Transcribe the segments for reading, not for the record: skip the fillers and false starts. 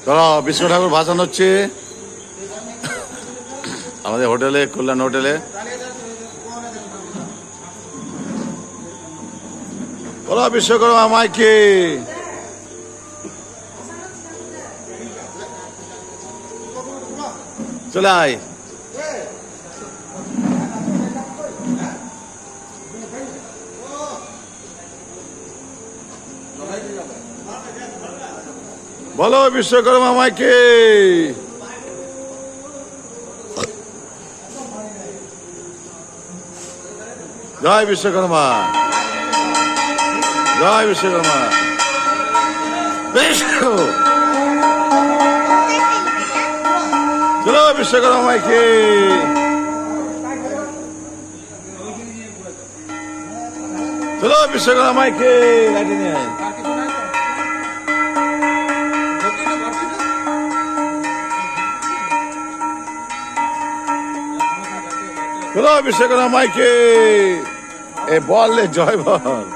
চলো বিষ্ণু ঠাকুর ভাসান হচ্ছে আমাদের হোটেলে, কল্যাণ হোটেলে। বলো বিশ্বকর্মা মাইকে। চলে আয়। বলো বিশ্বকর্মা মাইকে। জয় বিশ্বকর্মা, জয় বিশ্বকর্মা। চলো বিশ্বকর্মা মাইকে। চলো বিশ্বকর্মা মাইকে। লাঠি নিয়ে আয়। চলো বিশ্বকর্মা মাইকে। এ বল জয় বল।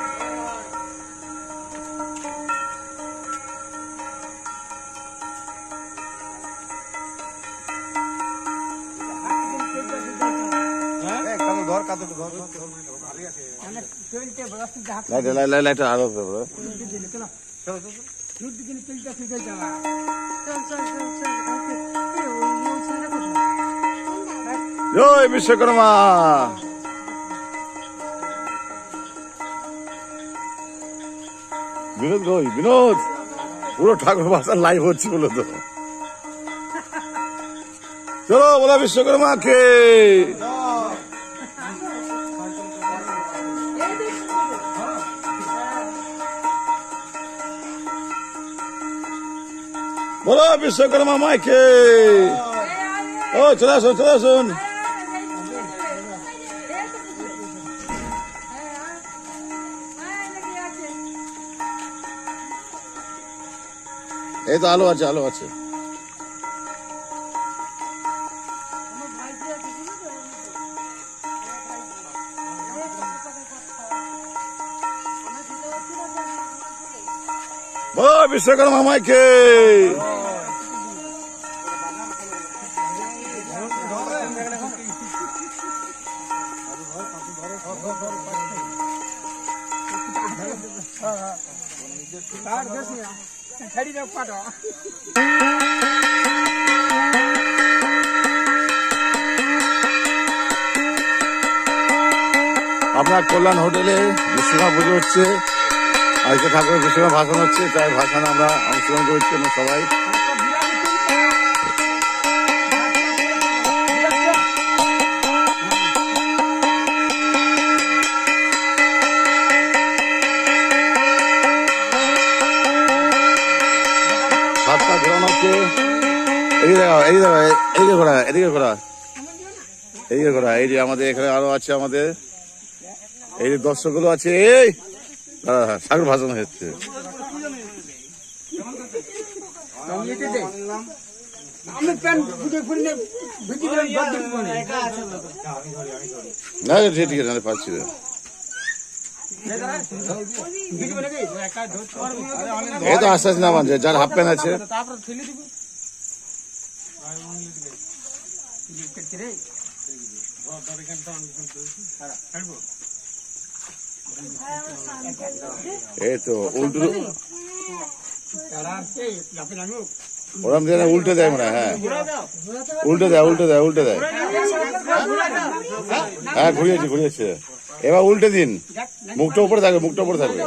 আরো জয় বিশ্বকর্মা। বিনোদ কই? বিনোদ পুরো ঠাকুর ভাষা লাইভ হচ্ছে বলো তো। চলো বলো বিশ্বকর্মাকে। বলো বিশ্বকর্মা মাইকে। ও চলে আসুন, চলে আসুন। এই তো আলো আছে, আলো আছে। বলো বিশ্বকর্মা মাইকে। আপনার কল্যাণ হোটেলে বিশ্বকর্মা পুজো হচ্ছে। আজকে ঠাকুরের বিশ্বকর্মা ভাসান হচ্ছে, তাই ভাসানে আমরা অংশগ্রহণ করছি আমরা সবাই। হাতটা ঘোরানো হচ্ছে। এদিকে দেখো, এদিকে দেখো, এদিকে ঘোরা, এদিকে ঘোরা, এদিকে ঘোরা। এই যে আমাদের এখানে আরো আছে, আমাদের এই যে দর্শকগুলো আছে। এই ঠাকুর ভাসান হচ্ছে। না ঠিক আছে, পাচ্ছি না। এই তো আস্তে আস্তে নামান, যার হাফ প্যান্ট আছে। এই তো উল্টো ওরম দিয়ে উল্টে দেয় মনে হয়। হ্যাঁ উল্টে দেয়, উল্টে দেয়, উল্টে দেয়। হ্যাঁ ঘুরিয়েছে, ঘুরিয়েছে। এবার উল্টে দিন। মুখটা উপরে থাকবে, মুখটা উপরে থাকবে,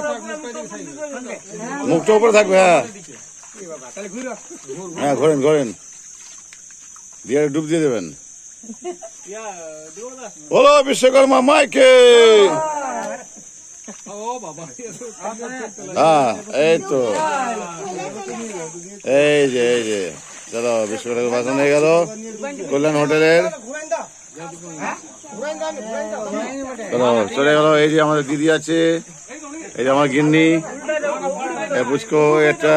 মুখটা উপরে থাকবে। হ্যাঁ হ্যাঁ ঘোরেন, ঘোরেন দিয়ে ডুব দিয়ে দেবেন। বলো বিশ্বকর্মা মাইকে। হ্যাঁ এই তো, এই যে, এই যে চলো বিশ্বকর্মা ভাসান হয়ে গেল কল্যাণ হোটেলের। চলো চলে গেল। এই যে আমাদের দিদি আছে, এই যে আমার গিন্নি পুচকো, একটা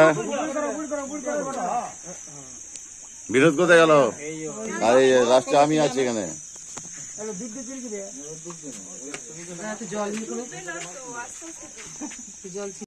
বিনোদ কোথায় গেল? আর এই লাস্টে আমি আছি এখানে। জল